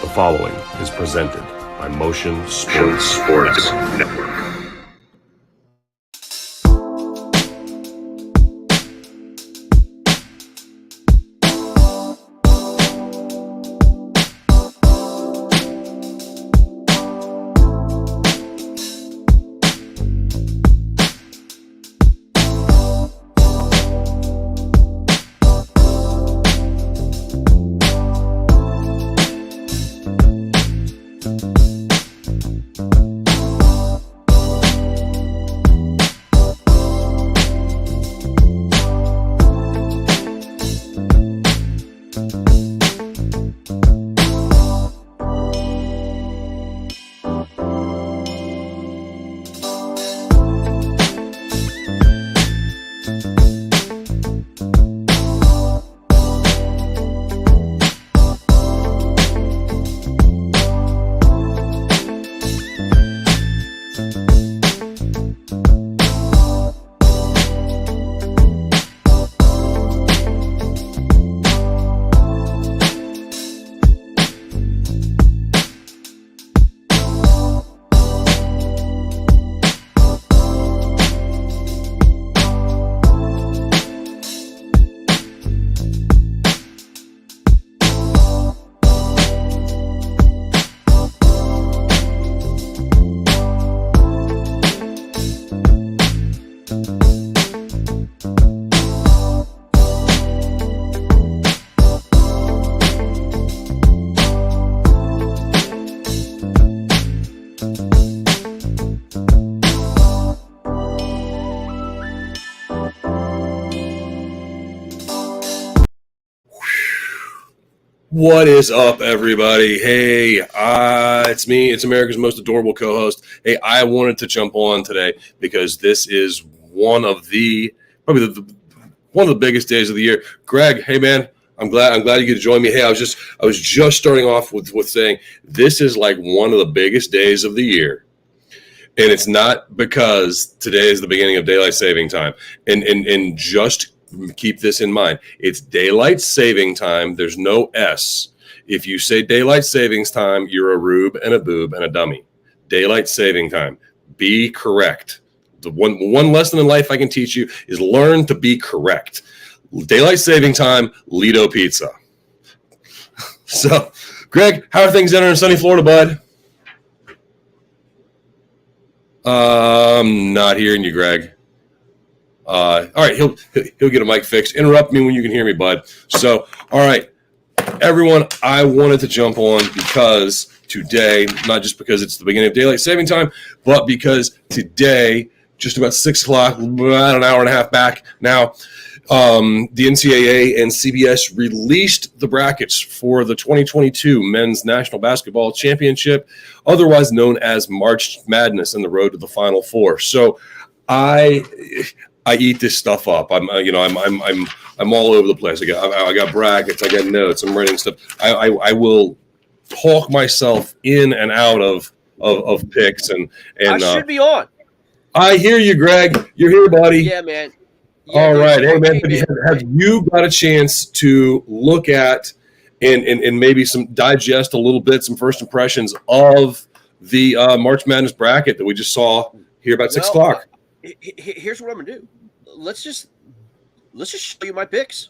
The following is presented by Motion Sports Network. What is up, everybody? Hey, it's me. It's America's most adorable co-host. Hey, I wanted to jump on today because this is one of the biggest days of the year. Greg, hey man, I'm glad you could join me. Hey, I was just starting off with saying this is like one of the biggest days of the year. And it's not because today is the beginning of daylight saving time. And just keep this in mind. It's daylight saving time. There's no S. If you say daylight savings time, you're a rube and a boob and a dummy. Daylight saving time. Be correct. The one lesson in life I can teach you is learn to be correct. Daylight saving time, Lido Pizza. So, Greg, how are things down in sunny Florida, bud? I'm not hearing you, Greg. All right, he'll get a mic fixed. Interrupt me when you can hear me, bud. So, all right, everyone, I wanted to jump on because today, not just because it's the beginning of daylight saving time, but because today, just about 6 o'clock, about an hour and a half back now, the NCAA and CBS released the brackets for the 2022 Men's National Basketball Championship, otherwise known as March Madness, and the road to the Final Four. So, I eat this stuff up. I'm all over the place. I got brackets. I got notes. I'm writing stuff. I will talk myself in and out of picks and I should be on. I hear you, Greg. You're here, buddy. Yeah, man. Yeah, all dude, right. Hey, man. man. Have you got a chance to look at and maybe digest a little bit, some first impressions of the March Madness bracket that we just saw here about 6 o'clock? Here's what I'm gonna do. Let's just show you my picks.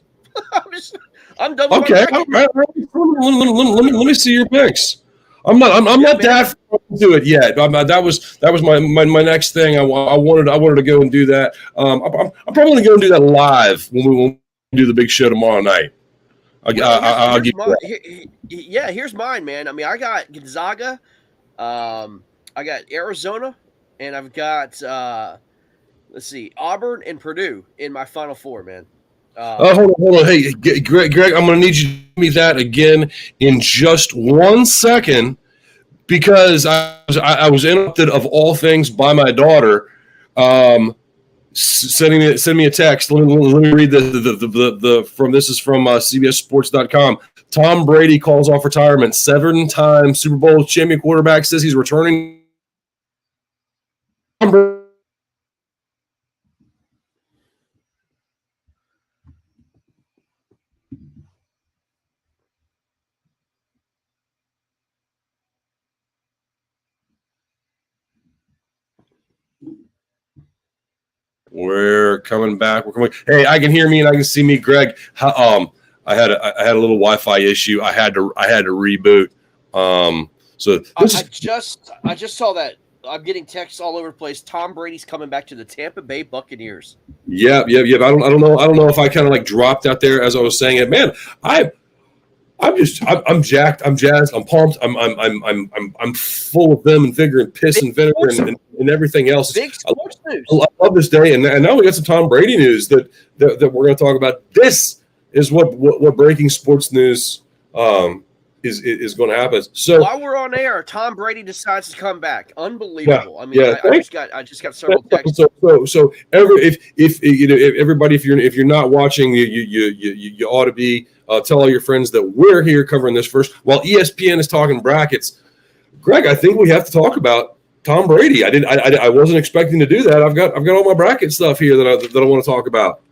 I'm done with okay. All right. Let me see your picks. I'm not that far into it yet. That was my next thing. I wanted to go and do that. I'm probably going to go and do that live when we do the big show tomorrow night. I'll give here's mine, man. I mean, I got Gonzaga, I got Arizona, and I've got Auburn and Purdue in my Final Four, man. Hold on. Hey, Greg, I'm going to need you to give me that again in just 1 second because I was interrupted, of all things, by my daughter sending me a text. Let me read this is from CBSSports.com. Tom Brady calls off retirement. 7-time Super Bowl champion quarterback says he's returning. We're coming back. We're coming. Hey, I can hear me and I can see me, Greg. I had a little Wi-Fi issue. I had to reboot. So I just saw that. I'm getting texts all over the place. Tom Brady's coming back to the Tampa Bay Buccaneers. Yep. I don't know if I kind of like dropped out there as I was saying it. Man, I'm jacked. I'm jazzed. I'm pumped. I'm full of them and vigor and piss and vinegar and everything else. Big sports news. I love this day, and now we got some Tom Brady news that we're going to talk about. This is what breaking sports news is going to happen. So while we're on air, Tom Brady decides to come back. Unbelievable. Yeah, I mean, I just got several texts. So everybody, if you're not watching, you ought to be. Tell all your friends that we're here covering this first. While ESPN is talking brackets, Greg, I think we have to talk about Tom Brady. I wasn't expecting to do that. I've got all my bracket stuff here that I want to talk about.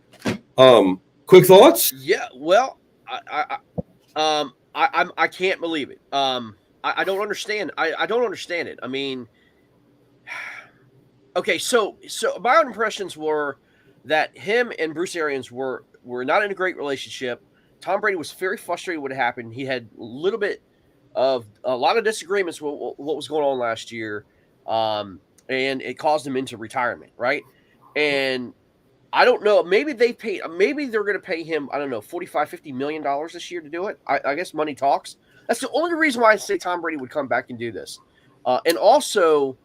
Quick thoughts? Yeah. Well, I can't believe it. I don't understand. I don't understand it. I mean, okay. So my impressions were that him and Bruce Arians were not in a great relationship. Tom Brady was very frustrated with what happened. He had a lot of disagreements with what was going on last year, and it caused him into retirement, right? And I don't know. Maybe they're going to pay him, I don't know, $45-50 million this year to do it. I guess money talks. That's the only reason why I say Tom Brady would come back and do this. And also,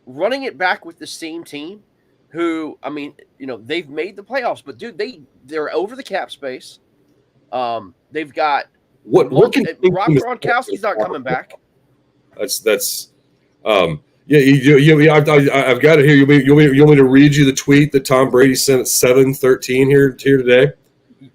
running it back with the same team who, I mean, they've made the playoffs, but dude, they're over the cap space. They've got Rob Gronkowski's not coming back. That's I've got it here. You want me to read you the tweet that Tom Brady sent at 7:13 here today?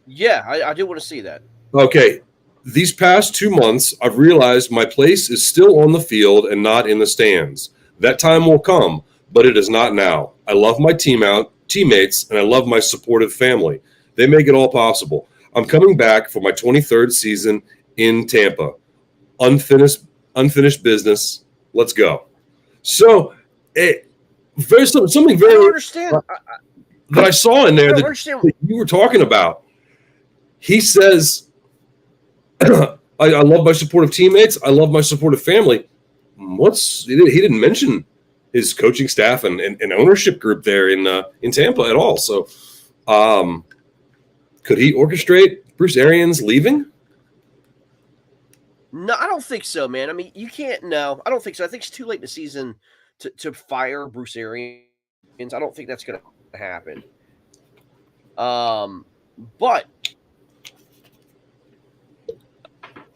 Yeah, I do want to see that. Okay. These past 2 months, I've realized my place is still on the field and not in the stands. That time will come, but it is not now. I love my teammates, and I love my supportive family. They make it all possible. I'm coming back for my 23rd season in Tampa. Unfinished business. Let's go. So, something very I don't understand. that I saw in there that you were talking about. He says, I love my supportive teammates. I love my supportive family. He didn't mention his coaching staff and ownership group there in Tampa at all. So, could he orchestrate Bruce Arians leaving? No, I don't think so, man. I mean, you can't. No, I don't think so. I think it's too late in the season to fire Bruce Arians. I don't think that's going to happen. But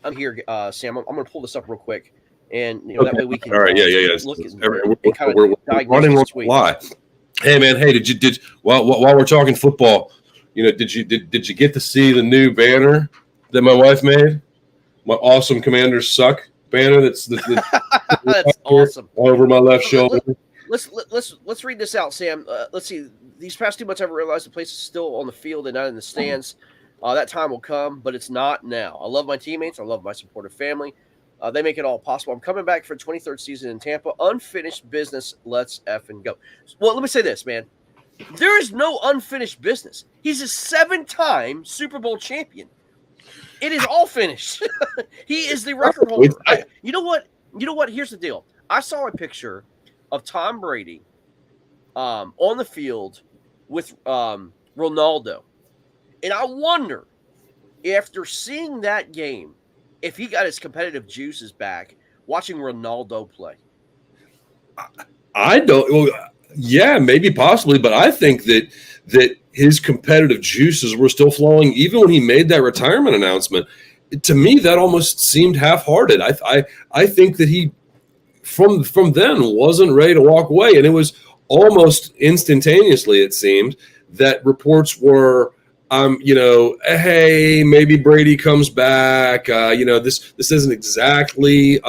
I'm here, Sam. I'm going to pull this up real quick. And that way we can. All right, look we're running on fly. Hey man, while we're talking football, did you get to see the new banner that my wife made? My awesome Commanders suck banner. That's awesome. All over my left shoulder. Let's read this out, Sam. Let's see. These past 2 months, I've realized the place is still on the field and not in the stands. That time will come, but it's not now. I love my teammates. I love my supportive family. They make it all possible. I'm coming back for the 23rd season in Tampa. Unfinished business. Let's effing go. Well, let me say this, man. There is no unfinished business. He's a 7-time Super Bowl champion. It is all finished. He is the record holder. You know what? Here's the deal. I saw a picture of Tom Brady on the field with Ronaldo. And I wonder, after seeing that game, if he got his competitive juices back watching Ronaldo play. I don't. Well, yeah, maybe possibly, but I think that his competitive juices were still flowing even when he made that retirement announcement. To me, that almost seemed half-hearted. I think that he from then wasn't ready to walk away, and it was almost instantaneously. It seemed that reports were. Hey, maybe Brady comes back. This isn't exactly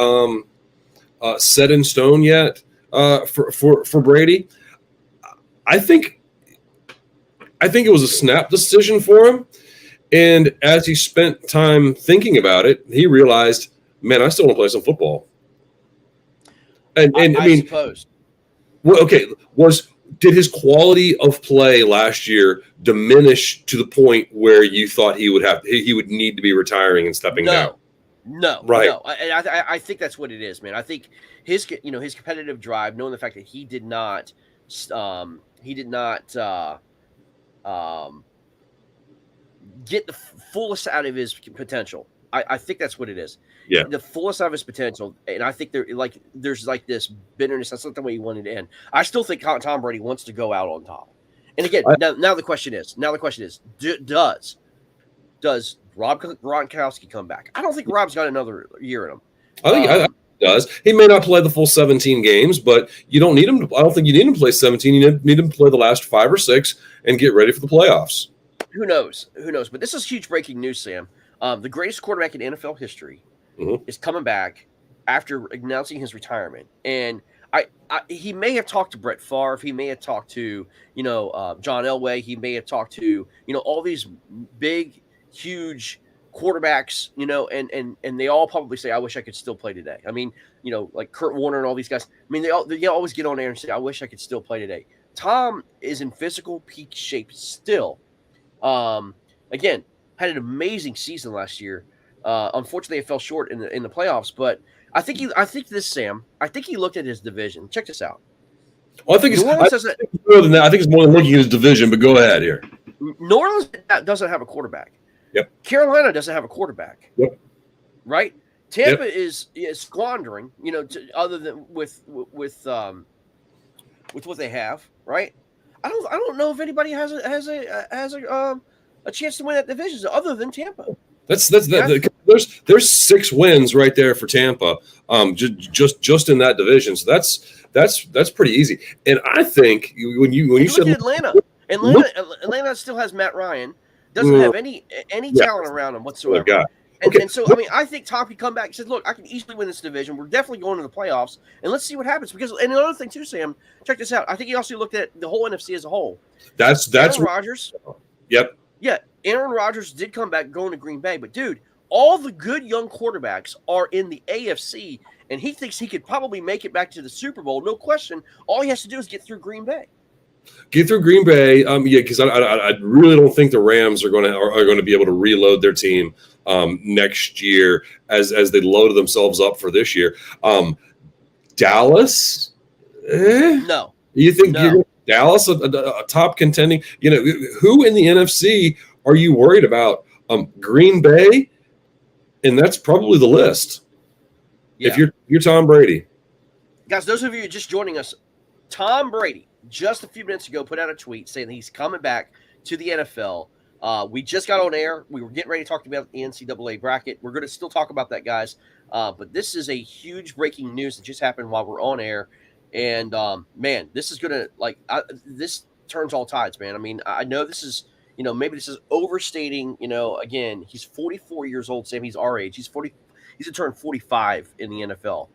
set in stone yet for Brady. I think it was a snap decision for him. And as he spent time thinking about it, he realized, man, I still want to play some football. And I mean, suppose. Well, okay, was did his quality of play last year diminish to the point where you thought he would need to be retiring and stepping down? Right. No. I think that's what it is, man. I think his competitive drive, knowing the fact that he did not um, get the fullest out of his potential. I think that's what it is. Yeah. The fullest out of his potential, and I think there's this bitterness. That's not the way he wanted to end. I still think Tom Brady wants to go out on top. And again, now the question is, does Rob Gronkowski come back? I don't think Rob's got another year in him. I think he does. He may not play the full 17 games, but you don't need him. I don't think you need him to play 17. You need him to play the last 5 or 6 and get ready for the playoffs. Who knows? But this is huge breaking news, Sam. The greatest quarterback in NFL history is coming back after announcing his retirement. And he may have talked to Brett Favre. He may have talked to, John Elway. He may have talked to, all these big, huge quarterbacks, and they all probably say, I wish I could still play today. I mean, like Kurt Warner and all these guys. I mean, they always get on air and say, I wish I could still play today. Tom is in physical peak shape still. Again, had an amazing season last year. Unfortunately, it fell short in the playoffs. But I think he looked at his division. Check this out. Well, I think it's more than that. I think it's more than looking at his division. But go ahead here. New Orleans doesn't have a quarterback. Yep. Carolina doesn't have a quarterback. Yep. Right. Tampa is squandering. Other than with what they have. Right. I don't know if anybody has a chance to win that division other than Tampa. There's 6 wins right there for Tampa. Just in that division. So that's pretty easy. And I think when you said Atlanta still has Matt Ryan, doesn't have any talent around him whatsoever. Oh, and so I mean, I think Tom could come back and said, "Look, I can easily win this division. We're definitely going to the playoffs, and let's see what happens." Because and another thing too, Sam, check this out. I think he also looked at the whole NFC as a whole. That's Aaron Rodgers. Yep. Yeah, Aaron Rodgers did come back going to Green Bay, but dude, all the good young quarterbacks are in the AFC, and he thinks he could probably make it back to the Super Bowl, no question. All he has to do is get through Green Bay. Because I really don't think the Rams are going to be able to reload their team next year as they loaded themselves up for this year. Dallas, no. You think Dallas a top contending? Who in the NFC are you worried about? Green Bay, and that's probably the list. Yeah. If you're Tom Brady, guys, those of you just joining us, Tom Brady just a few minutes ago put out a tweet saying that he's coming back to the NFL. We just got on air. We were getting ready to talk about the NCAA bracket. We're going to still talk about that, guys. But this is a huge breaking news that just happened while we're on air. And, man, this is going to, this turns all tides, man. I mean, I know this is, maybe this is overstating, again, he's 44 years old, Sam. He's our age. He's going to turn 45 in the NFL.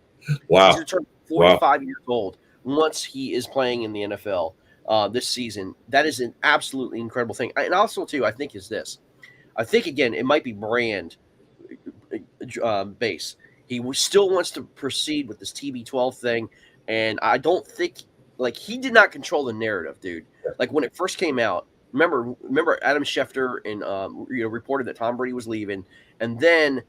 Wow. He's going to turn 45 years old once he is playing in the NFL this season. That is an absolutely incredible thing. And also, too, I think is this. I think, again, it might be brand base. He still wants to proceed with this TB12 thing. And I don't think, he did not control the narrative, dude. Like, when it first came out, remember Adam Schefter and reported that Tom Brady was leaving. And then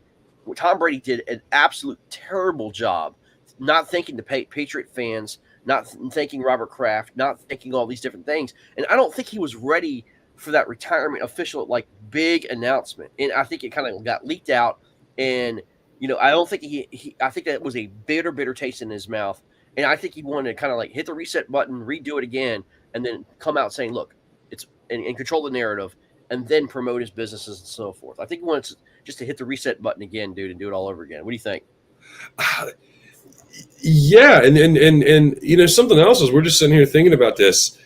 Tom Brady did an absolute terrible job not thanking the Patriot fans, not thanking Robert Kraft, not thanking all these different things. And I don't think he was ready for that retirement official, big announcement. And I think it kind of got leaked out. And, I don't think I think that was a bitter taste in his mouth. And I think he wanted to kind of hit the reset button, redo it again, and then come out saying, look, it's and control the narrative and then promote his businesses and so forth. I think he wants just to hit the reset button again, dude, and do it all over again. What do you think? Yeah, and something else is we're just sitting here thinking about this.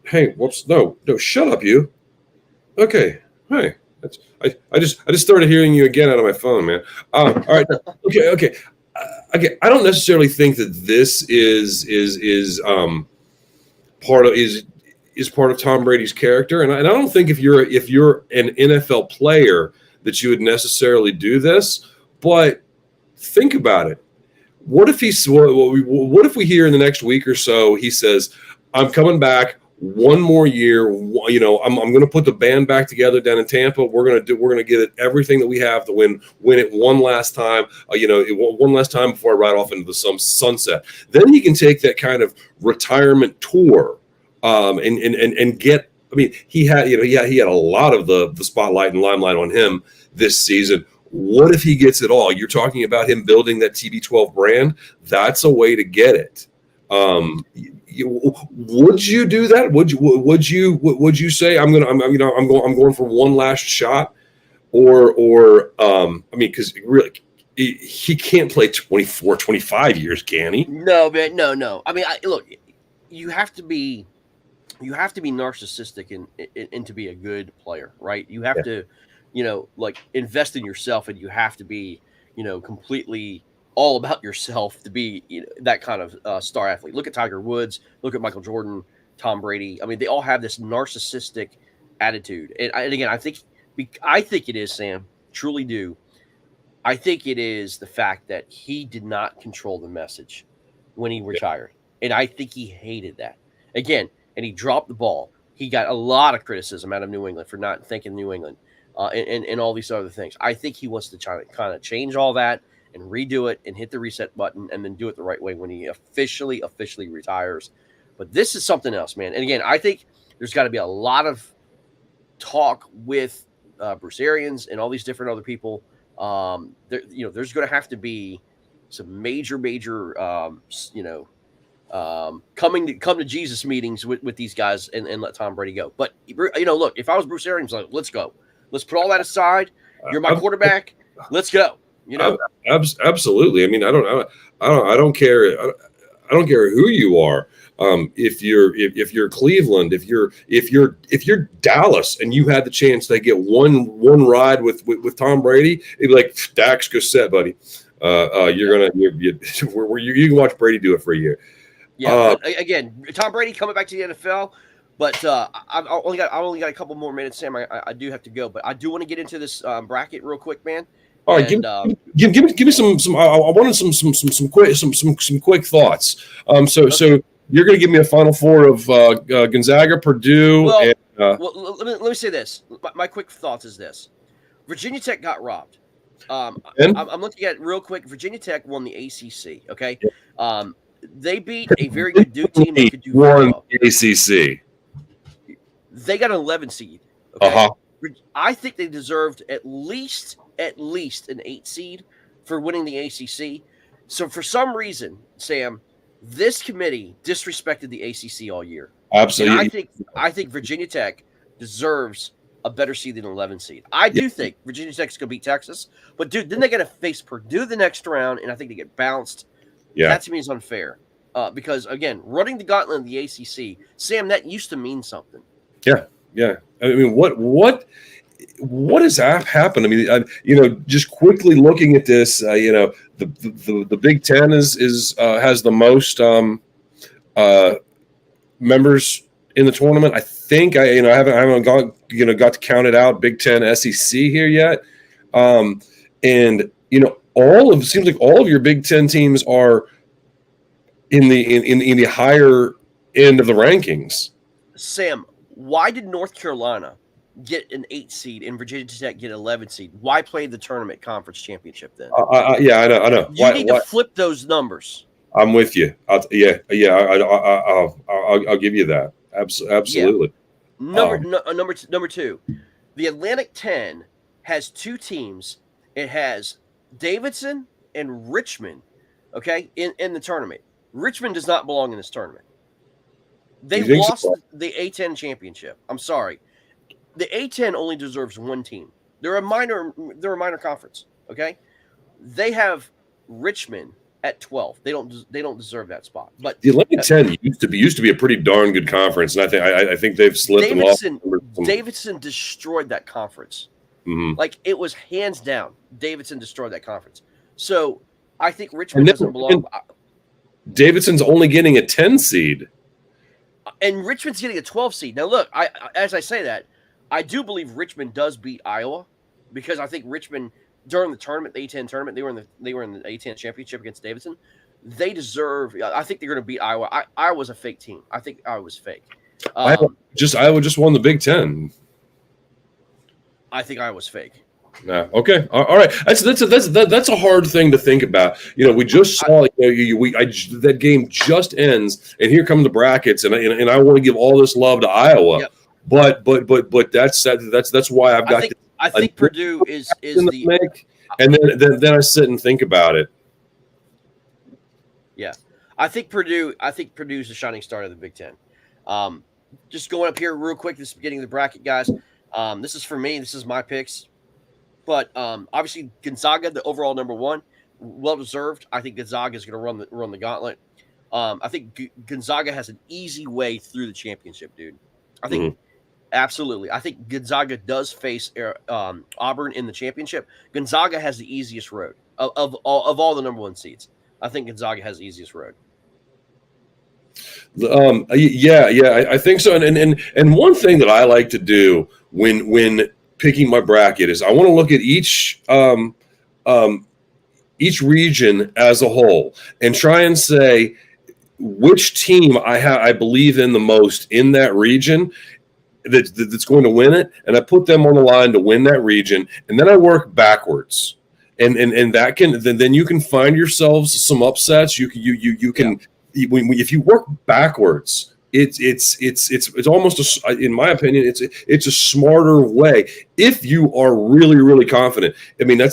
Hey, whoops, no, shut up, you. Okay, hey, I just started hearing you again out of my phone, man. All right, okay. I don't necessarily think that this is part of Tom Brady's character, and I don't think if you're an NFL player that you would necessarily do this, but think about it. what if what if we hear in the next week or so he says, "I'm coming back one more year. You know, I'm going to put the band back together down in Tampa. We're going to get it everything that we have to win it one last time. One last time before I ride off into the sunset." Then he can take that kind of retirement tour, and get. I mean, he had a lot of the spotlight and limelight on him this season. What if he gets it all? You're talking about him building that TB12 brand. That's a way to get it. Would you do that? Would you say I'm going for one last shot, or I mean, because really he can't play 24, 25 years, can he? No, man, no. I mean, look, you have to be narcissistic and to be a good player, right? You have to, like invest in yourself, and you have to be, completely all about yourself to be that kind of star athlete. Look at Tiger Woods, look at Michael Jordan, Tom Brady. I mean, they all have this narcissistic attitude. And again, I think it is, Sam, truly do. I think it is the fact that he did not control the message when he retired. And I think he hated that. Again, and he dropped the ball. He got a lot of criticism out of New England for not thinking New England and all these other things. I think he wants to try to kind of change all that and redo it and hit the reset button and then do it the right way when he officially retires. But this is something else, man. And again, I think there's got to be a lot of talk with Bruce Arians and all these different other people. There's going to have to be some major, come to Jesus meetings with these guys and let Tom Brady go. But look, if I was Bruce Arians, like, let's go. Let's put all that aside. You're my quarterback. Let's go. Absolutely. I mean, I don't care. I don't care who you are. If you're Cleveland, if you're Dallas, and you had the chance to get one ride with Tom Brady, it'd be like, Dax, go set, buddy. You can watch Brady do it for a year. Yeah. Again, Tom Brady coming back to the NFL. But I've only got a couple more minutes, Sam. I do have to go, but I do want to get into this bracket real quick, man. All right, give me some. I wanted some quick thoughts. So you're going to give me a Final Four of Gonzaga, Purdue. Well, let me say this. My quick thoughts is this: Virginia Tech got robbed. I'm looking at it real quick. Virginia Tech won the ACC. Okay, they beat a very good Duke team that could do well. The ACC. They got an 11 seed. Okay, I think they deserved at least an 8 seed for winning the ACC. So for some reason, Sam, this committee disrespected the ACC all year. Absolutely. And I think Virginia Tech deserves a better seed than an 11 seed. I do think Virginia Tech's going to beat Texas, but dude, then they got to face Purdue the next round, and I think they get bounced. Yeah. That to me is unfair because, again, running the gauntlet in the ACC, Sam, that used to mean something. Yeah. I mean, what has happened? I mean, just quickly looking at this, the Big Ten has the most members in the tournament. I think I haven't got to count it out. Big Ten, SEC here yet, and seems like all of your Big Ten teams are in the higher end of the rankings. Sam, why did North Carolina get an 8 seed and Virginia Tech get an 11 seed? Why play the tournament conference championship then? Yeah, I know. You need to flip those numbers. I'm with you. I'll give you that. Absolutely. Yeah. Number two, the Atlantic 10 has 2 teams. It has Davidson and Richmond, okay, in the tournament. Richmond does not belong in this tournament. They lost the A10 championship. I'm sorry. The A10 only deserves 1 team. They're a minor conference, okay? They have Richmond at 12. They don't deserve that spot. But the Atlantic 10 used to be a pretty darn good conference, and I think they've slipped them off. Davidson destroyed that conference. Mm-hmm. Like, it was hands down. Davidson destroyed that conference. So I think Richmond doesn't belong. Davidson's only getting a 10 seed. And Richmond's getting a 12 seed. Now, look, as I say that, I do believe Richmond does beat Iowa because I think Richmond during the tournament, the A10 tournament, they were in the A10 championship against Davidson. They deserve. I think they're going to beat Iowa. Iowa's a fake team. I think Iowa's fake. Iowa just won the Big Ten. I think Iowa's fake. Yeah. Okay. All right. That's a hard thing to think about. We just saw that game just ends, and here come the brackets, and I want to give all this love to Iowa, Yep. but that's why I've got. I think Purdue is the make, and then I sit and think about it. Yeah, I think Purdue's the shining star of the Big Ten. Just going up here real quick, this is beginning of the bracket, guys. This is for me. This is my picks. But obviously Gonzaga, the overall number one, well deserved. I think Gonzaga is going to run the gauntlet. I think Gonzaga has an easy way through the championship, dude. I think absolutely. I think Gonzaga does face Auburn in the championship. Gonzaga has the easiest road of all the number one seeds. I think Gonzaga has the easiest road. I think so. And one thing that I like to do when picking my bracket is I want to look at each region as a whole and try and say which team I believe in the most in that region that's going to win it, and I put them on the line to win that region, and then I work backwards, and that can then you can find yourselves some upsets. You can if you work backwards. It's almost in my opinion it's a smarter way if you are really really confident. I mean I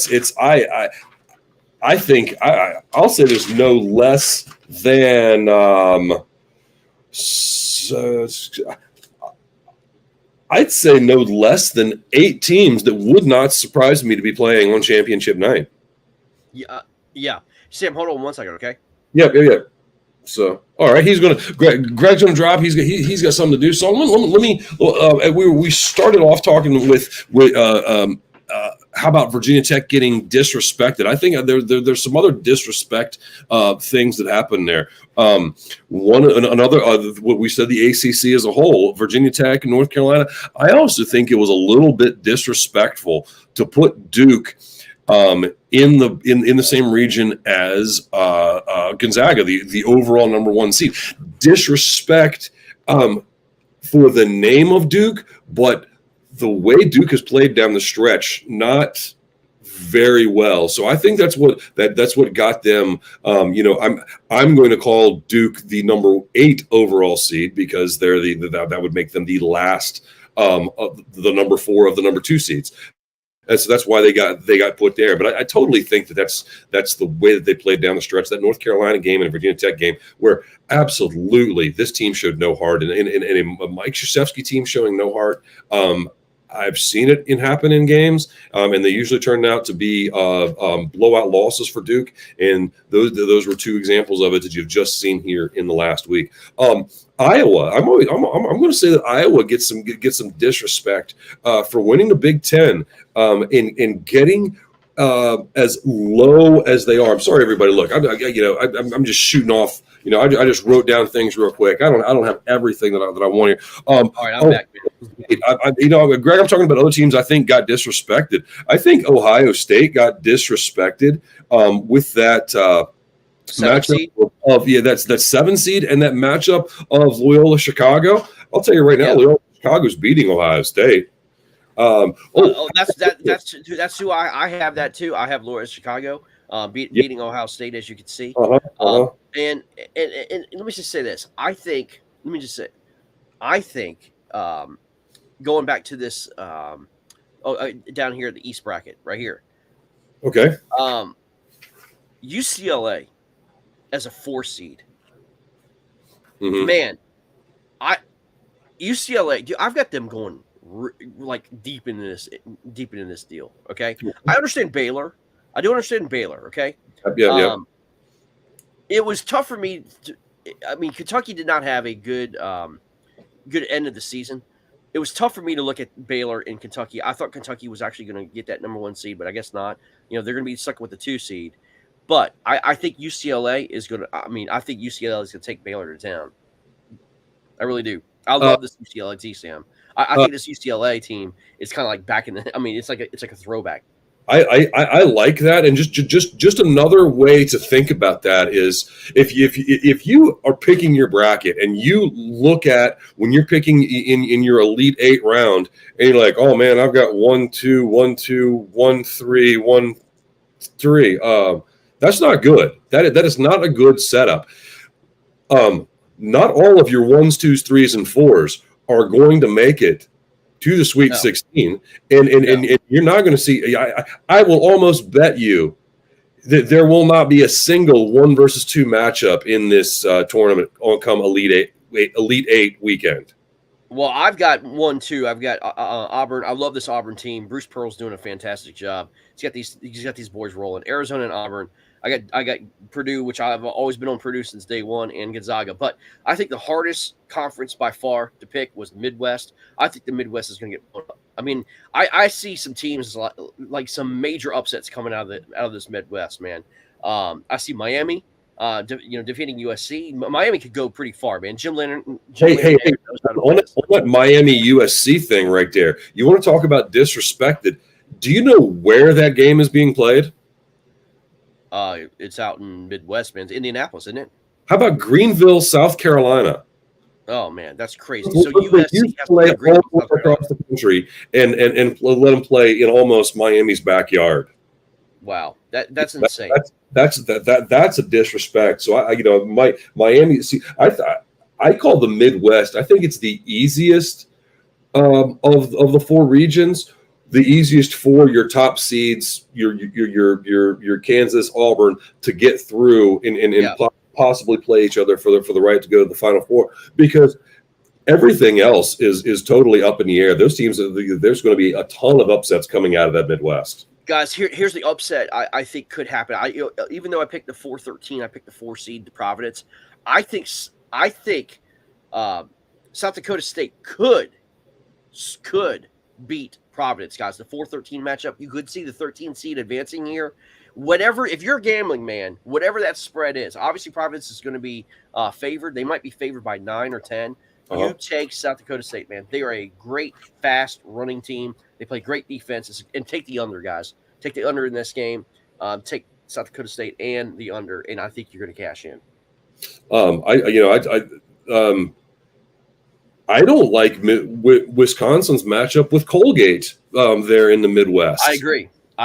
think I'll say there's no less than I'd say no less than 8 teams that would not surprise me to be playing on championship night. Yeah. Sam, hold on one second, okay? Yeah. So, all right, Greg's gonna drop. He's got something to do. So let me. We started off talking with how about Virginia Tech getting disrespected? I think there's some other disrespect things that happen there. What we said, the ACC as a whole, Virginia Tech and North Carolina. I also think it was a little bit disrespectful to put Duke in the same region as Gonzaga, the overall number one seed. Disrespect for the name of Duke, but the way Duke has played down the stretch, not very well. So I think that's what got them. I'm going to call Duke the number 8 overall seed because they're that would make them the last of the number 4 of the number 2 seeds. And so that's why they got put there. But I totally think that's the way that they played down the stretch. That North Carolina game and a Virginia Tech game where absolutely this team showed no heart. And a Mike Krzyzewski team showing no heart. I've seen it happen in games, and they usually turn out to be blowout losses for Duke. And those were 2 examples of it that you've just seen here in the last week. Iowa, I'm going to say that Iowa gets some disrespect for winning the Big Ten and getting as low as they are. I'm sorry, everybody. Look, I'm just shooting off. I just wrote down things real quick. I don't have everything that I want here. All right, I'm back. Greg, I'm talking about other teams I think got disrespected. I think Ohio State got disrespected with that matchup of that's 7 seed and that matchup of Loyola Chicago. I'll tell you right now, Loyola Chicago's beating Ohio State. That's who I have that too. I have Loyola Chicago beating Ohio State, as you can see. And let me just say this. I think going back to this down here at the East bracket right here. Okay. UCLA as a 4 seed. Mm-hmm. Man, UCLA, dude, I've got them going like deep into this deal. Okay. I understand Baylor. I do understand Baylor. Okay. Yeah. It was tough for me. Kentucky did not have a good end of the season. It was tough for me to look at Baylor and Kentucky. I thought Kentucky was actually going to get that number 1 seed, but I guess not. They're going to be stuck with the 2 seed. But I think UCLA is going to. I think UCLA is going to take Baylor to town. I really do. I love this UCLA team, Sam. I think this UCLA team is kind of like back in the. It's like a throwback. I like that, and just another way to think about that is if you are picking your bracket and you look at when you're picking in your Elite Eight round, and you're like, oh man, I've got 1, 2, 1, 2, 1, 3, 1, 3. That's not good. That is not a good setup. Not all of your 1s, 2s, 3s, and 4s are going to make it to the Sweet 16, and you're not going to see. I will almost bet you that there will not be a single 1 versus 2 matchup in this tournament on come Elite Eight weekend. Well, I've got 1, 2. I've got Auburn. I love this Auburn team. Bruce Pearl's doing a fantastic job. He's got these boys rolling. Arizona and Auburn. I got Purdue, which I've always been on Purdue since day one, and Gonzaga. But I think the hardest conference by far to pick was the Midwest. I think the Midwest is going to get blown up. I mean, I see some teams like some major upsets coming out of this Midwest, man. I see Miami, defeating USC. Miami could go pretty far, man. Jim Leonard. On that Miami USC thing right there, you want to talk about disrespected? Do you know where that game is being played? It's out in Midwest, man. It's Indianapolis, isn't it? How about Greenville, South Carolina? Oh man, that's crazy. So USC has play all across the country and let them play in almost Miami's backyard. Wow, that's insane. That's a disrespect. So Miami. See, I call the Midwest. I think it's the easiest of the 4 regions. The easiest for your top seeds, your Kansas, Auburn, to get through and possibly play each other for the right to go to the Final Four, because everything else is totally up in the air. Those teams, there's going to be a ton of upsets coming out of that Midwest. Guys, here's the upset I think could happen. Even though I picked the 4-13, I picked the 4 seed to Providence. I think South Dakota State could beat Providence, guys. The 4-13 matchup, you could see the 13 seed advancing here. If you're gambling, man, whatever that spread is, obviously Providence is going to be favored. They might be favored by 9 or 10. You take South Dakota State, man. They are a great, fast running team. They play great defense, and take the under, guys. Take the under in this game. Take South Dakota State and the under, and I think you're going to cash in. I don't like Wisconsin's matchup with Colgate there in the Midwest. I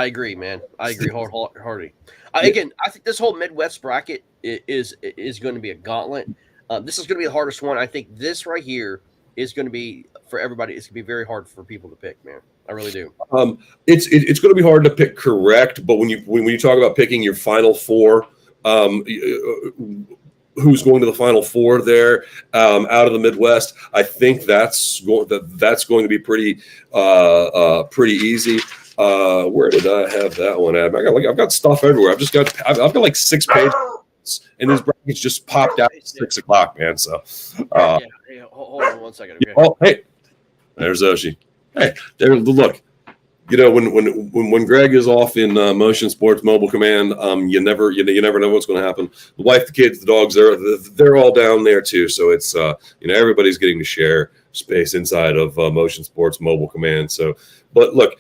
agree, man. I agree wholeheartedly. Again, I think this whole Midwest bracket is going to be a gauntlet. This is going to be the hardest one. I think this right here is going to be, for everybody, it's going to be very hard for people to pick, man. I really do. It's going to be hard to pick correct, but when you talk about picking your Final Four, who's going to the Final Four there out of the Midwest, I think that's going to be pretty easy. Where did I have that one at? I've got stuff everywhere. I've got like 6 pages, and these brackets just popped out at 6 o'clock, man. So hold on 1 second. Okay. Oh, hey, there's Oshie. Hey, there. Look. When Greg is off in Motion Sports Mobile Command, you never know what's going to happen. The wife, the kids, the dogs, they're all down there too. So it's everybody's getting to share space inside of Motion Sports Mobile Command. So, but look,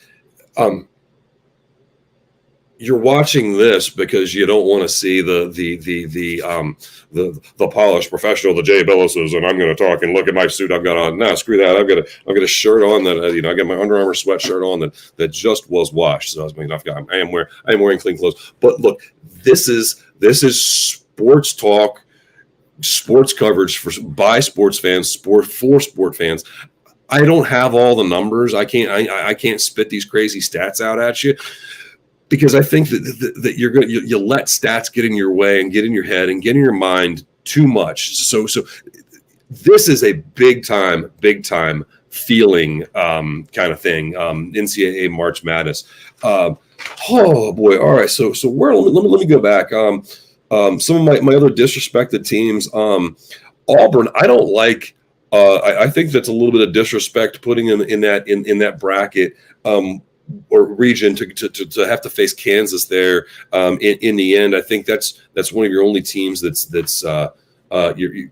you're watching this because you don't want to see the polished professional, the Jay Billises, and I'm going to talk and look at my suit I've got on. No, screw that. I've got a shirt on that I got my Under Armour sweatshirt on that just was washed. So I am wearing clean clothes. But look, this is sports talk, sports coverage by sports fans, for sport fans. I don't have all the numbers. I can't spit these crazy stats out at you, because I think that you let stats get in your way and get in your head and get in your mind too much. So this is a big time feeling kind of thing. NCAA March Madness. Oh boy! All right. So let me go back. Some of my other disrespected teams. Auburn. I don't like. I think that's a little bit of disrespect putting them in that bracket. Or region to have to face Kansas there in the end. I think that's one of your only teams that's I think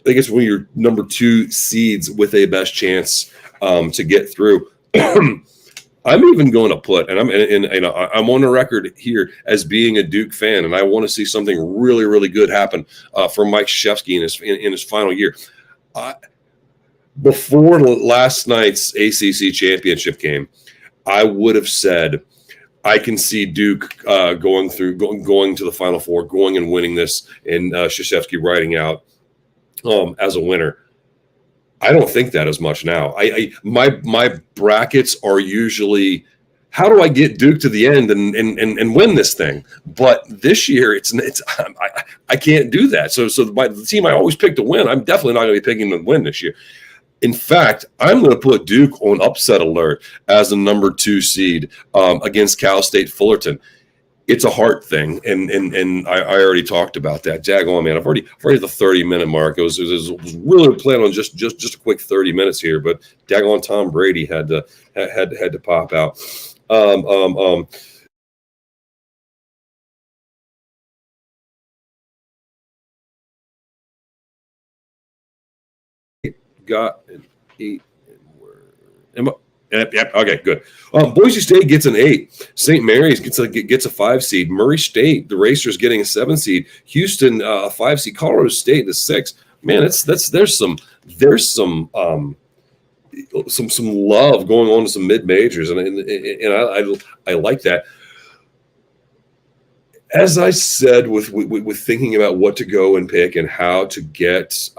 it's one of your number 2 seeds with a best chance to get through. I'm even going to put, and I'm on the record here as being a Duke fan, and I want to see something really, really good happen for Mike Krzyzewski in his final year. Before last night's ACC championship game, I would have said I can see Duke going to the Final Four, going and winning this, and Krzyzewski riding out as a winner. I don't think that as much now. My brackets are usually, how do I get Duke to the end and win this thing? But this year I can't do that. So the team I always pick to win, I'm definitely not going to be picking to win this year. In fact, I'm going to put Duke on upset alert as the number 2 seed against Cal State Fullerton. It's a heart thing, and I already talked about that. Jag on, man. I've already the 30-minute mark. It was really planning on just a quick 30 minutes here, but dag on, Tom Brady had to pop out. Got an 8. Yep. Okay, good. Boise State gets an 8. St. Mary's gets a 5 seed. Murray State, the Racers, getting a 7 seed. Houston, a 5 seed. Colorado State, the 6. Man, there's some love going on to some mid majors, and I like that. As I said, with thinking about what to go and pick and how to get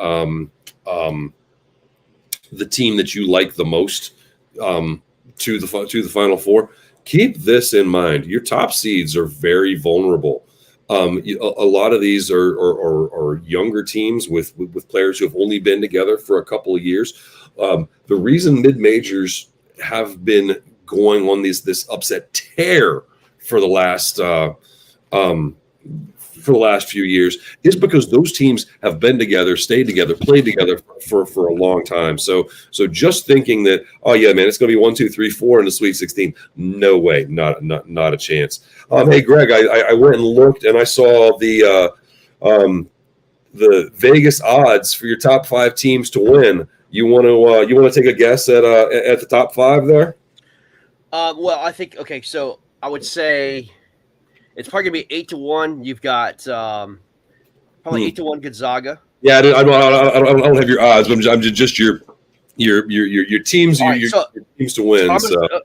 the team that you like the most to the Final Four, keep this in mind. Your top seeds are very vulnerable. A lot of these are younger teams with players who have only been together for a couple of years. The reason mid majors have been going on this upset tear for the last few years is because those teams have been together, stayed together, played together for a long time. So just thinking that, oh yeah, man, it's going to be 1, 2, 3, 4 in the Sweet 16. No way, not a chance. Hey, Greg, I went and looked, and I saw the Vegas odds for your top 5 teams to win. You want to take a guess at the top 5 there? Well, I think okay. So I would say it's probably gonna be 8-1. You've got probably 8-1 Gonzaga. Yeah, I don't have your odds, but I'm just your teams, right, your teams to win.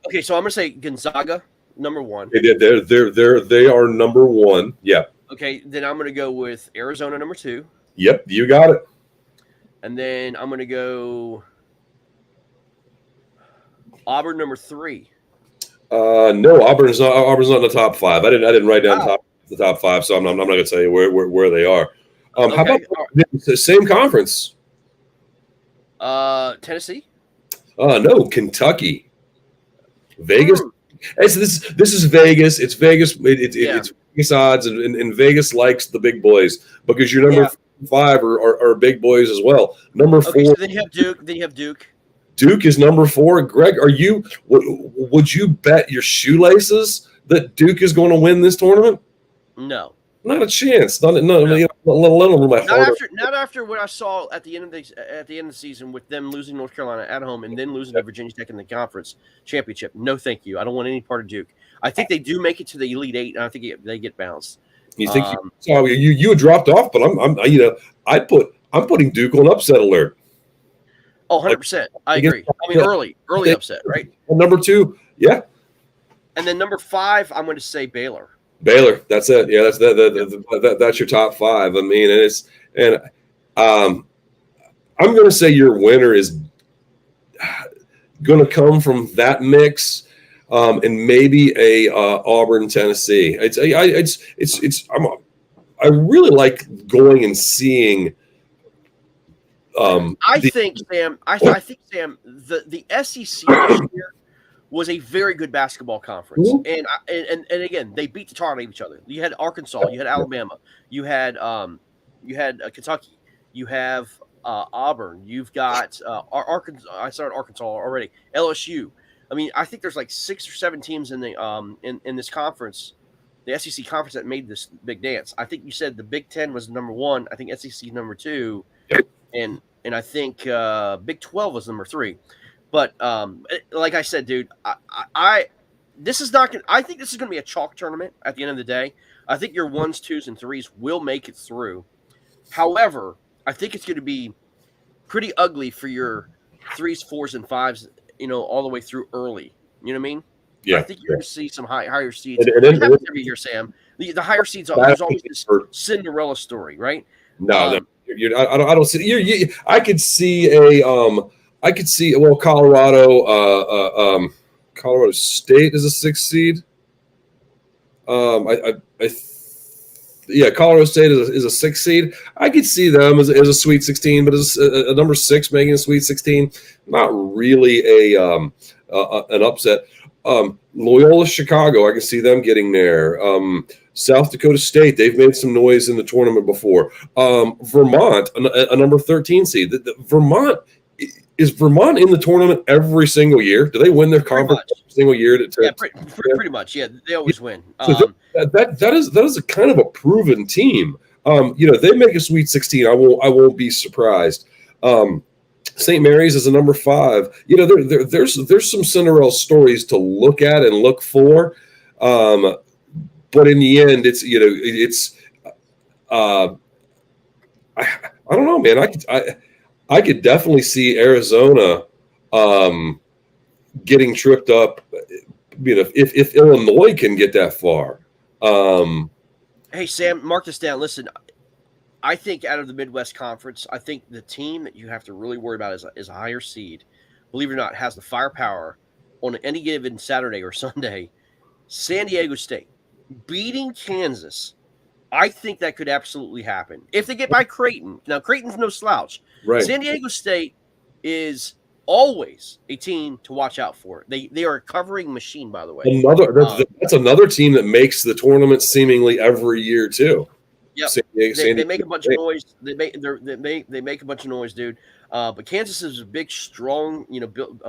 Okay, so I'm gonna say Gonzaga number 1. They are number 1. Yeah. Okay, then I'm gonna go with Arizona number 2. Yep, you got it. And then I'm gonna go Auburn number 3. No, Auburn's not in the top 5. I didn't write down the top 5, so I'm not going to tell you where they are. How about the same conference? Tennessee. No, Kentucky. Vegas. This is Vegas. It's Vegas. It's Vegas odds, and Vegas likes the big boys because your number 5 are big boys as well. Number 4. So then you have Duke. Duke is number 4. Greg, would you bet your shoelaces that Duke is going to win this tournament? No. Not a chance. Not let alone my heart. Not after what I saw at the end of the season with them losing North Carolina at home and then losing to Virginia Tech in the conference championship. No, thank you. I don't want any part of Duke. I think they do make it to the Elite 8, and I think they get bounced. You think you had dropped off, but I'm putting Duke on upset alert. Oh, 100%. I agree. I mean, early upset, right? And number 2, yeah. And then number 5, I'm going to say Baylor. That's it. Yeah, that's your top 5. I mean, I'm going to say your winner is going to come from that mix, and maybe a Auburn, Tennessee. I really like going and seeing. I think Sam, the SEC this year was a very good basketball conference, and again, they beat the tar out of each other. You had Arkansas, you had Alabama, you had Kentucky, you have Auburn, you've got Arkansas. I started Arkansas already. LSU. I mean, I think there's like 6 or 7 teams in the in this conference, the SEC conference, that made this big dance. I think you said the Big Ten was number 1. I think SEC number 2. And I think Big 12 was number 3. But like I said, dude, this is not going. I think this is going to be a chalk tournament at the end of the day. I think your 1s, 2s, and 3s will make it through. However, I think it's going to be pretty ugly for your 3s, 4s, and 5s. All the way through early. You know what I mean? Yeah, I think you're going to see some higher seeds. and It happens every year, Sam. The higher seeds, there's always this Cinderella story, right? No, I don't see. I could see Colorado. Colorado State is a 6th seed. Colorado State is a 6th seed. I could see them as a Sweet 16, but as a number 6 making a Sweet 16, not really an upset. Loyola Chicago, I can see them getting there. South Dakota State, they've made some noise in the tournament before. Vermont, a number 13 seed. Vermont is Vermont in the tournament every single year? Do they win their conference every single year? Pretty much. Yeah, they always win. So that is a kind of a proven team. They make a Sweet 16. I won't be surprised. St. Mary's is a number 5. There's some Cinderella stories to look at and look for. But in the end, I don't know, man. I could definitely see Arizona getting tripped up. If Illinois can get that far. Hey, Sam, mark this down. Listen, I think out of the Midwest Conference, I think the team that you have to really worry about is a higher seed. Believe it or not, has the firepower on any given Saturday or Sunday. San Diego State beating Kansas. I think that could absolutely happen if they get by Creighton. Now, Creighton's no slouch. Right. San Diego State is always a team to watch out for. They are a covering machine, by the way. That's another team that makes the tournament seemingly every year too. Yeah, they make a bunch of noise. They make a bunch of noise, dude. But Kansas is a big, strong.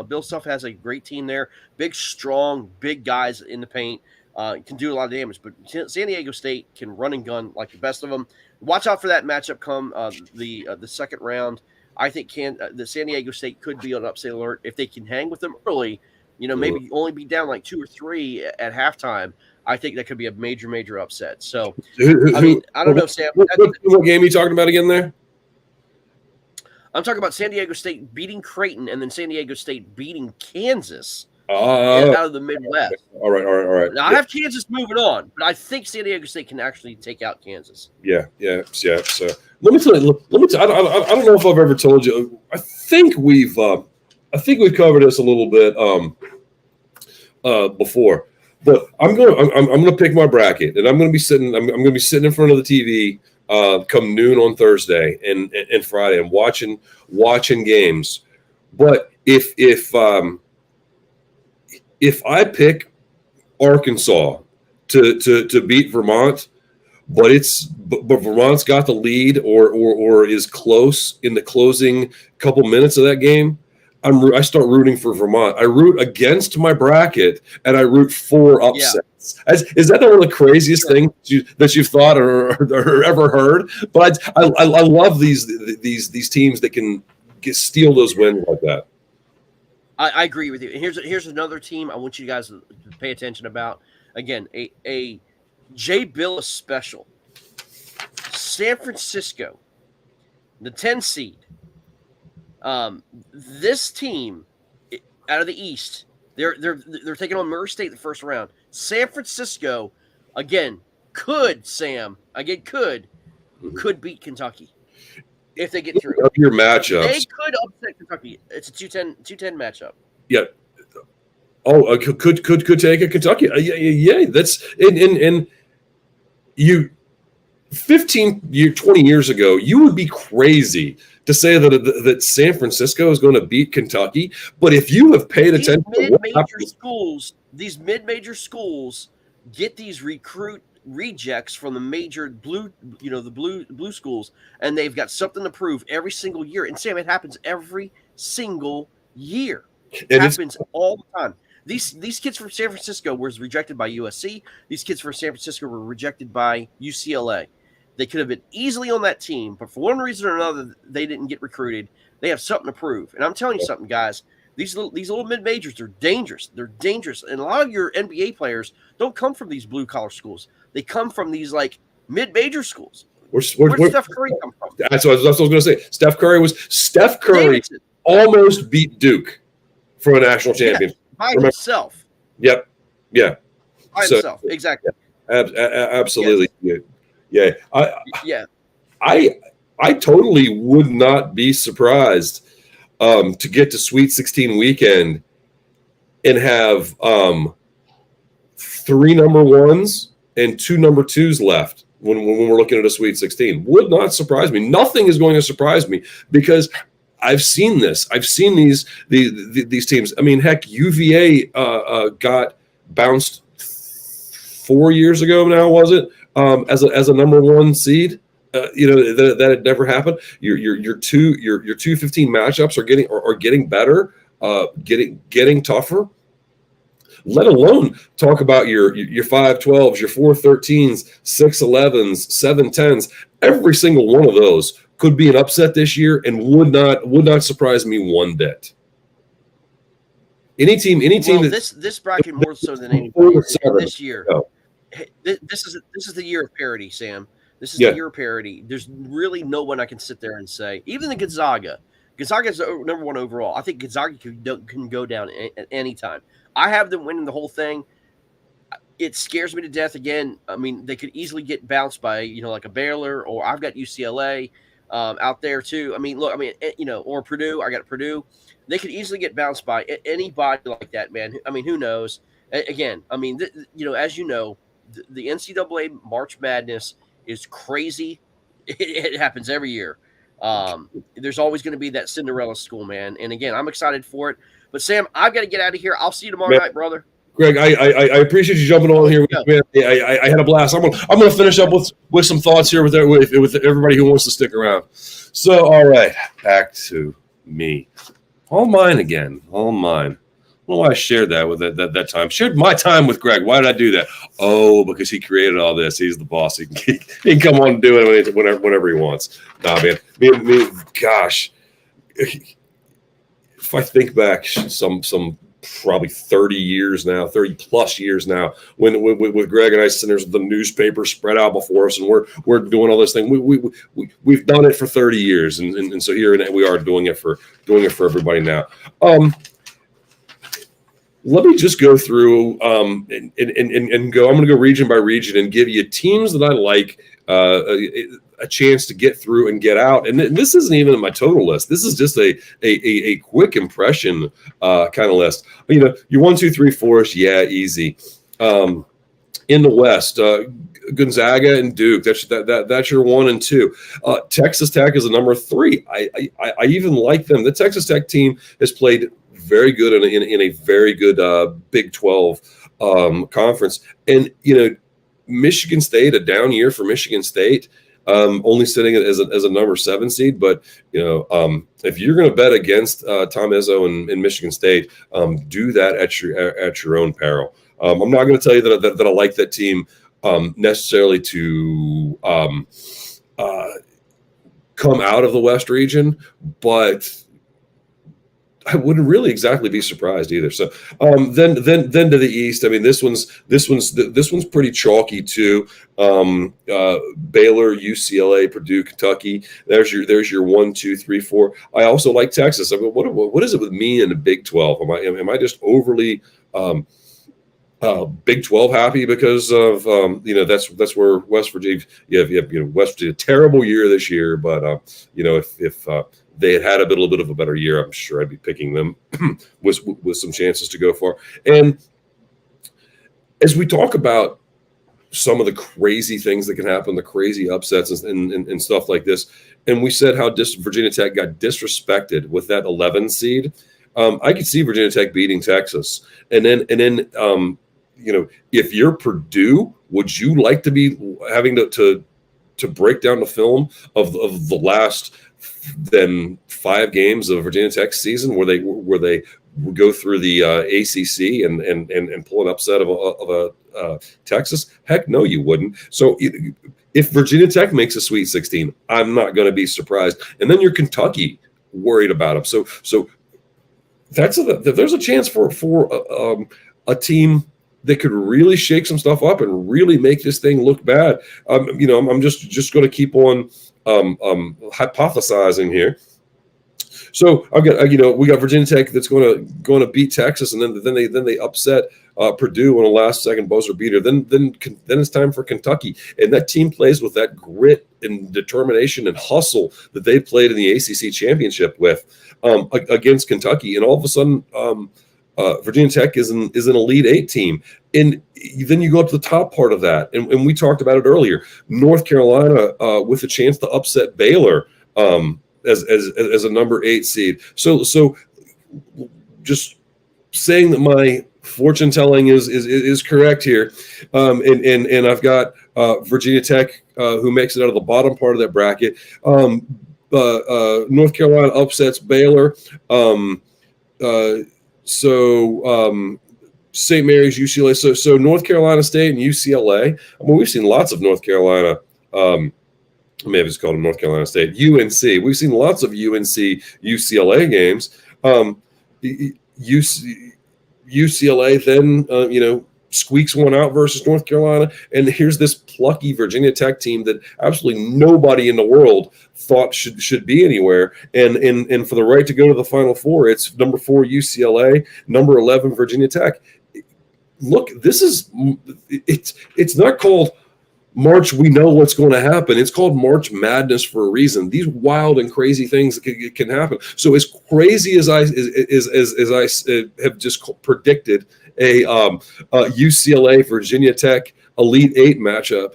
Bill Self has a great team there. Big, strong, big guys in the paint. Can do a lot of damage. But San Diego State can run and gun like the best of them. Watch out for that matchup come the second round. I think the San Diego State could be on upset alert if they can hang with them early. Maybe only be down like 2 or 3 at halftime. I think that could be a major, major upset. So, I don't know, Sam. What game are you talking about again there? I'm talking about San Diego State beating Creighton and then San Diego State beating Kansas out of the Midwest. All right. Now, I have Kansas moving on, but I think San Diego State can actually take out Kansas. Yeah. So let me tell you. I don't know if I've ever told you. I think we've covered this a little bit before. But I'm gonna pick my bracket, and I'm gonna be sitting in front of the TV come noon on Thursday and Friday and watching games. But if I pick Arkansas to beat Vermont, but Vermont's got the lead or is close in the closing couple minutes of that game, I start rooting for Vermont. I root against my bracket, and I root for upsets. Yeah. Is that one of the craziest things that you've thought or ever heard? But I love these teams that can steal those wins like that. I agree with you. And here's another team I want you guys to pay attention about. Again, a Jay Billis special. San Francisco, the 10 seed. This team out of the East, they're taking on Murray State the first round. San Francisco, again, could beat Kentucky if they get through. Your matchups. They could upset Kentucky. It's a 2-10 matchup. Yeah. Oh, could take a Kentucky. Yeah. That's and you 20 years ago, you would be crazy to say that San Francisco is going to beat Kentucky. But if you have paid attention to these mid-major schools get these recruit rejects from the major blue schools, and they've got something to prove every single year. And Sam, it happens every single year. It happens all the time. These kids from San Francisco were rejected by USC. These kids from San Francisco were rejected by UCLA. They could have been easily on that team, but for one reason or another, they didn't get recruited. They have something to prove. And I'm telling you something, guys. These little mid majors, they're dangerous. They're dangerous, and a lot of your NBA players don't come from these blue collar schools. They come from these like mid major schools. Where'd Steph Curry come from? That's what I was going to say. Steph Curry Davidson. almost beat Duke for a national championship by himself. Yep. Yeah. By himself. Exactly. Absolutely. Yes. Yeah. I totally would not be surprised to get to Sweet 16 weekend and have 3 number ones and 2 number twos left when we're looking at a Sweet 16. Would not surprise me. Nothing is going to surprise me because I've seen this. I've seen these teams. I mean, heck, UVA got bounced 4 years ago now, was it? As a number 1 seed. That had never happened. Your 2-15 matchups are getting better, getting tougher. Let alone talk about your 5-12s, your 4-13s, 6-11s, 7-10s. Every single one of those could be an upset this year and would not surprise me one bit. Any team. Well, this bracket more so than anybody this year. No. This is the year of parity, Sam. This is the year of parity. There's really no one I can sit there and say, even the Gonzaga. Gonzaga's number 1 overall. I think Gonzaga can go down at any time. I have them winning the whole thing. It scares me to death again. I mean, they could easily get bounced by, like a Baylor, or I've got UCLA out there too. I mean, look, or Purdue. I got Purdue. They could easily get bounced by anybody like that, man. I mean, who knows? Again, I mean, as you know, the NCAA March Madness is crazy. It happens every year. There's always going to be that Cinderella school, man. And again, I'm excited for it. But Sam, I've got to get out of here. I'll see you tomorrow night, brother. Greg, I appreciate you jumping on here with me. I had a blast. I'm gonna finish up with some thoughts here with everybody who wants to stick around. So, all right, back to me. All mine again. All mine. I don't know why I shared that with that time. Shared my time with Greg. Why did I do that? Oh, because he created all this. He's the boss. He can come on and do it whenever he wants. Nah, man. Me, gosh. If I think back some probably 30 years now, 30 plus years now, when with Greg and I sitting there with the newspaper spread out before us, and we're doing all this thing. We've done it for 30 years, and so here we are doing it for everybody now. Let me just go through and go. I'm going to go region by region and give you teams that I like a chance to get through and get out. And this isn't even my total list. This is just a quick impression kind of list. Your 1, 2, 3, 4s, yeah, easy. In the West, Gonzaga and Duke. That's your 1 and 2. Texas Tech is a number 3. I even like them. The Texas Tech team has played very good in a very good Big 12 conference. And Michigan State, a down year for Michigan State, only sitting as a number 7 seed. But if you're going to bet against Tom Izzo and Michigan State, do that at your own peril. I'm not going to tell you that I like that team necessarily to come out of the West region, but I wouldn't really exactly be surprised either. So then to the East, I mean, this one's pretty chalky too. Baylor, UCLA, Purdue, Kentucky. There's your 1, 2, 3, 4. I also like Texas. I mean, what is it with me in the Big 12? Am I just overly Big 12 happy because of that's where West Virginia. You have West Virginia, terrible year this year, but if they had a little bit of a better year, I'm sure I'd be picking them with some chances to go far. And as we talk about some of the crazy things that can happen, the crazy upsets and stuff like this, and we said how Virginia Tech got disrespected with that 11 seed. I could see Virginia Tech beating Texas, and then if you're Purdue, would you like to be having to break down the film of the last 5 games of Virginia Tech's season where they go through the ACC and pull an upset of a Texas? Heck no, you wouldn't. So if Virginia Tech makes a Sweet 16, I'm not going to be surprised. And then you're Kentucky worried about them. So there's a chance for a team that could really shake some stuff up and really make this thing look bad. I'm just going to keep on hypothesizing here. So I've got we got Virginia Tech that's going to beat Texas, and then they upset Purdue on a last second buzzer beater. Then it's time for Kentucky, and that team plays with that grit and determination and hustle that they played in the ACC championship with against Kentucky, and all of a sudden Virginia Tech is an Elite Eight team, and then you go up to the top part of that, and we talked about it earlier. North Carolina with a chance to upset Baylor. As a number 8 seed. So just saying that my fortune telling is correct here. And I've got Virginia Tech who makes it out of the bottom part of that bracket. North Carolina upsets Baylor. St. Mary's, UCLA. So North Carolina State and UCLA. I mean, we've seen lots of North Carolina. Maybe it's called North Carolina State, UNC. We've seen lots of UNC UCLA games. UCLA then squeaks one out versus North Carolina, and here's this plucky Virginia Tech team that absolutely nobody in the world thought should be anywhere. And for the right to go to the Final Four, it's number 4 UCLA, number 11 Virginia Tech. Look, it's not called March, we know what's going to happen. It's called March Madness for a reason. These wild and crazy things can happen. So as crazy as I have just predicted a UCLA Virginia Tech Elite Eight matchup,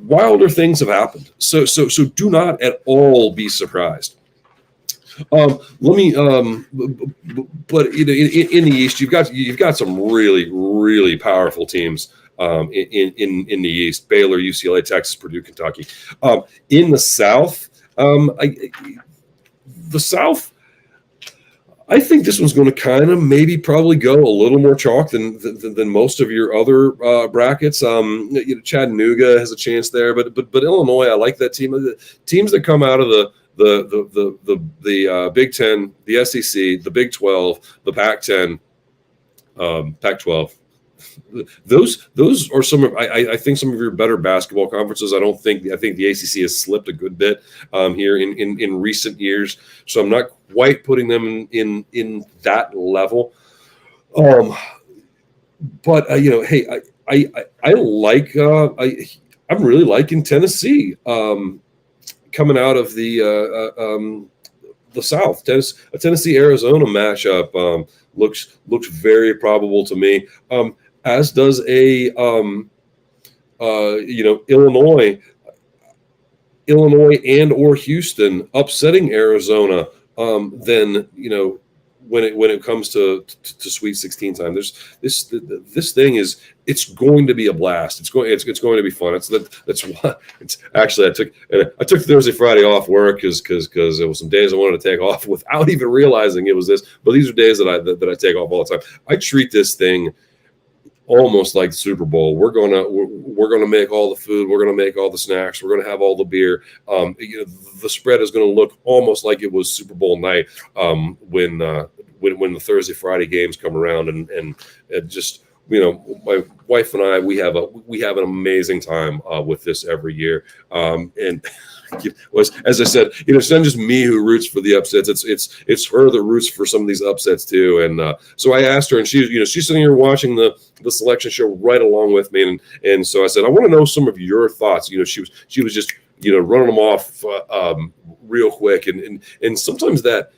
wilder things have happened. So do not at all be surprised. But in the East, you've got some really, really powerful teams. In the East, Baylor, UCLA, Texas, Purdue, Kentucky. In the South, I think this one's going to kind of probably go a little more chalk than most of your other brackets. Chattanooga has a chance there, but Illinois, I like that team. The teams that come out of the Big Ten, the SEC, the Big 12, the Pac-10, Pac-12. Those are some of I think some of your better basketball conferences. I think the ACC has slipped a good bit here in recent years, so I'm not quite putting them in that level. But hey, I like I'm really liking Tennessee coming out of the South. Tennessee Arizona matchup looks very probable to me. As does a Illinois and or Houston upsetting Arizona. Then when it comes to Sweet 16 time, there's this thing it's going to be a blast. It's going to be fun. That's why it's actually I took Thursday, Friday off work because there was some days I wanted to take off without even realizing it was this. But these are days that I take off all the time. I treat this thing almost like the Super Bowl. We're gonna make all the food. We're gonna make all the snacks. We're gonna have all the beer. The spread is gonna look almost like it was Super Bowl night when the Thursday, Friday games come around, and just my wife and I we have an amazing time with this every year. And as I said, it's not just me who roots for the upsets. It's her that roots for some of these upsets too. And so I asked her, and she's sitting here watching the selection show right along with me. And so I said, I want to know some of your thoughts. She was just running them off real quick, and sometimes that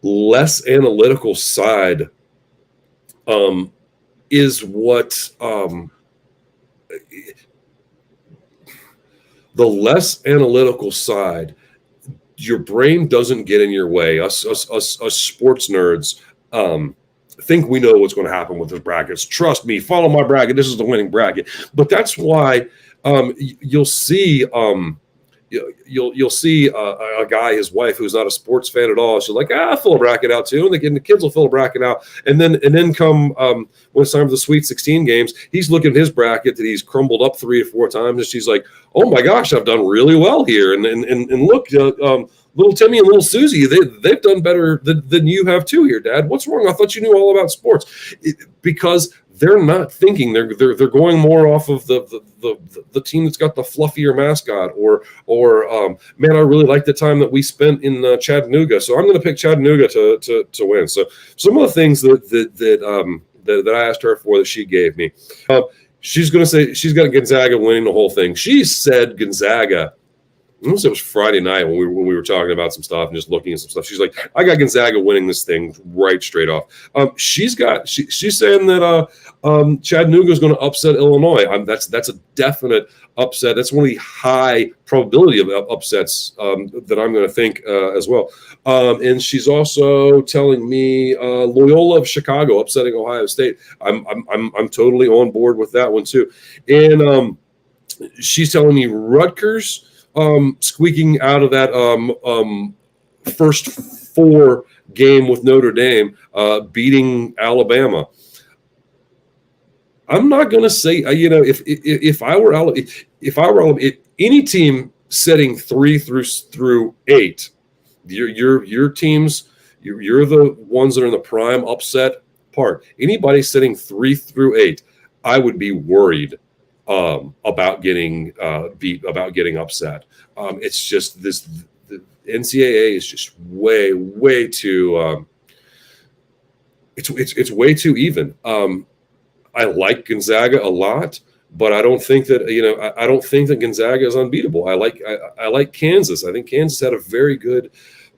less analytical side is what the less analytical side, your brain doesn't get in your way. Us sports nerds think we know what's going to happen with the brackets. Trust me, follow my bracket. This is the winning bracket. But that's why you'll see you'll see a guy, his wife, who's not a sports fan at all. She's like, fill a bracket out too, and the kids will fill a bracket out, and then come when it's time for the Sweet 16 games, he's looking at his bracket that he's crumbled up 3 or 4 times, and she's like, oh my gosh, I've done really well here, and look, little Timmy and little Susie, they've done better than you have too here, Dad. What's wrong? I thought you knew all about sports. Because they're not thinking. They're going more off of the team that's got the fluffier mascot, or man, I really like the time that we spent in Chattanooga, so I'm going to pick Chattanooga to win. So some of the things that I asked her for that she gave me, she's going to say she's got Gonzaga winning the whole thing. She said Gonzaga. I it was Friday night when we were talking about some stuff and just looking at some stuff. She's like, I got Gonzaga winning this thing right straight off. She's saying that Chattanooga is going to upset Illinois. That's a definite upset. That's one of the high probability of upsets that I'm going to think as well. And she's also telling me Loyola of Chicago upsetting Ohio State. I'm totally on board with that one too. And she's telling me Rutgers squeaking out of that first 4 game with Notre Dame, beating Alabama. I'm not going to say, if I were any team setting 3 through 8, your teams, you're the ones that are in the prime upset part. Anybody setting 3 through 8, I would be worried about getting beat, about getting upset. It's just the NCAA is just way too. It's way too even. I like Gonzaga a lot, but I don't think that I don't think that Gonzaga is unbeatable. I like Kansas. I think Kansas had a very good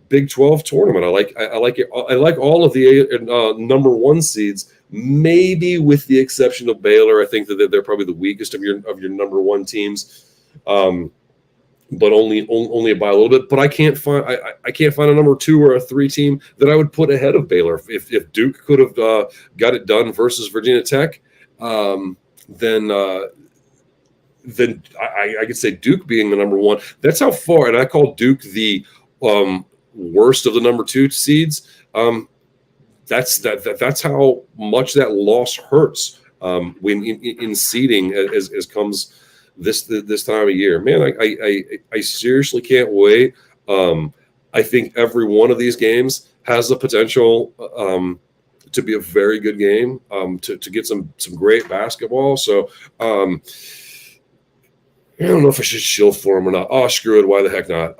Big 12 tournament. I like it. I like all of the number 1 seeds. Maybe with the exception of Baylor, I think that they're probably the weakest of your number 1 teams, but only by a little bit. But I can't find a number 2 or a 3 team that I would put ahead of Baylor. If Duke could have got it done versus Virginia Tech, then I could say Duke being the number 1. That's how far. And I call Duke the worst of the number 2 seeds. That's how much that loss hurts when in seeding as comes this time of year. Man, I seriously can't wait. I think every one of these games has the potential to be a very good game, to get some great basketball. So I don't know if I should shield for them or not. Oh, screw it. Why the heck not?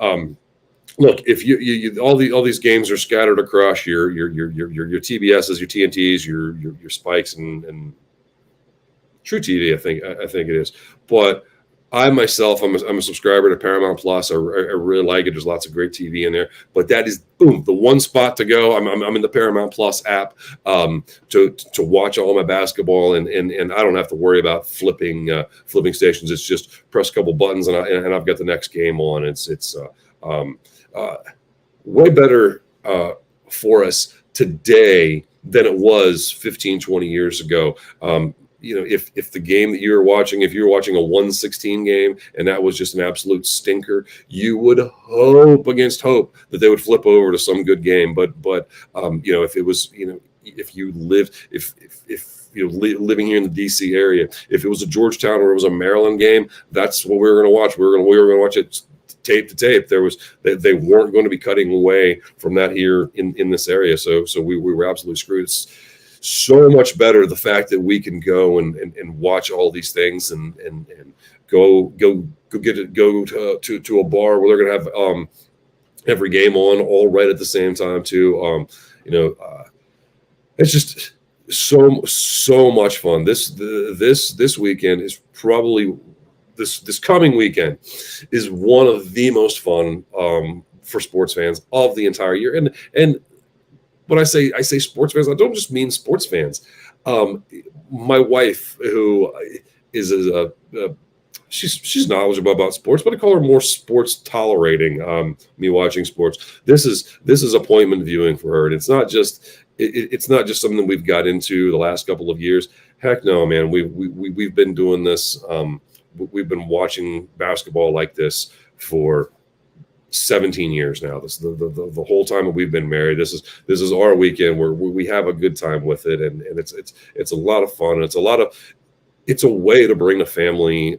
Look, if you all these games are scattered across your TBSs, your TNTs, your Spikes, and True TV, I think it is. But I myself, I'm a subscriber to Paramount Plus. I really like it. There's lots of great TV in there. But that is the one spot to go. I'm in the Paramount Plus app to watch all my basketball, and I don't have to worry about flipping stations. It's just press a couple buttons and I've got the next game on. It's way better for us today than it was 15, 20 years ago. If the game that you were watching, if you were watching a 1-16 game and that was just an absolute stinker, you would hope against hope that they would flip over to some good game. But if it was, if you lived, if living here in the DC area, if it was a Georgetown or it was a Maryland game, that's what we were going to watch. We were going to watch it tape to tape. They weren't going to be cutting away from that here in this area. So we were absolutely screwed. It's so much better the fact that we can go and watch all these things and go to a bar where they're going to have every game on all right at the same time too. It's just so much fun. This weekend is probably this coming weekend is one of the most fun for sports fans of the entire year. And when I say sports fans, I don't just mean sports fans. My wife, who is she's knowledgeable about sports, but I call her more sports tolerating. Me watching sports. This is appointment viewing for her, and it's not just something we've got into the last couple of years. Heck no, man. We've been doing this. We've been watching basketball like this for 17 years now. This the whole time that we've been married. This is our weekend where we have a good time with it, and it's a lot of fun. And it's a way to bring the family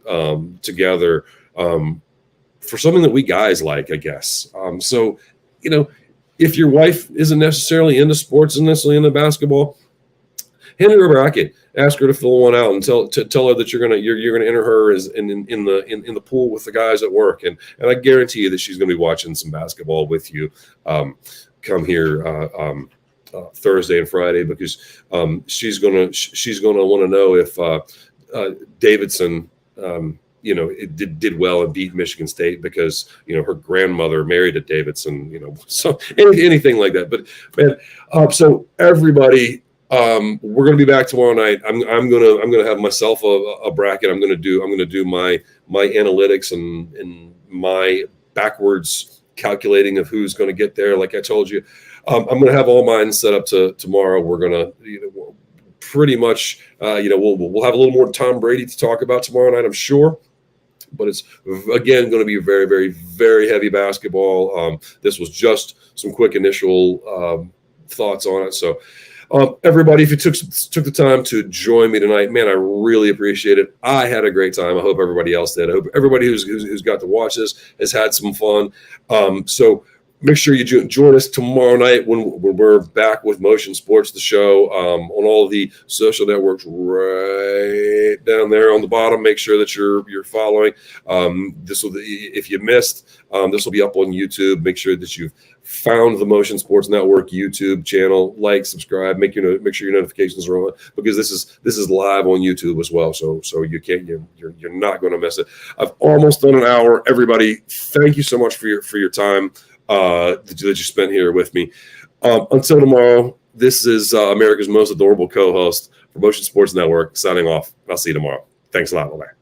together for something that we guys like, I guess. So, if your wife isn't necessarily into sports and necessarily into basketball, hand her a bracket. Ask her to fill one out and tell her that you're gonna enter her as in the pool with the guys at work, and I guarantee you that she's gonna be watching some basketball with you. Come here Thursday and Friday, because she's gonna want to know if Davidson it did well and beat Michigan State because her grandmother married a Davidson, so anything like that. But man, so everybody. We're going to be back tomorrow night. I'm going to have myself a bracket. I'm going to do my analytics and my backwards calculating of who's going to get there. Like I told you, I'm going to have all mine set up to tomorrow. We're going to pretty much we'll have a little more Tom Brady to talk about tomorrow night, I'm sure. But it's again going to be very, very, very heavy basketball. This was just some quick initial thoughts on it. So. Everybody, if you took the time to join me tonight, man, I really appreciate it. I had a great time. I hope everybody else did. I hope everybody who's got to watch this has had some fun. So make sure you join us tomorrow night when we're back with Motion Sports, the show, on all of the social networks right down there on the bottom. Make sure that you're following. If you missed, this will be up on YouTube. Make sure that you've found the Motion Sports Network YouTube channel. Like, subscribe, make sure your notifications are on, because this is live on YouTube as well. So you're not going to miss it. I've almost done an hour. Everybody, thank you so much for your time that you spent here with me. Until tomorrow, this is America's most adorable co-host for Motion Sports Network signing off. I'll see you tomorrow. Thanks a lot. Bye-bye.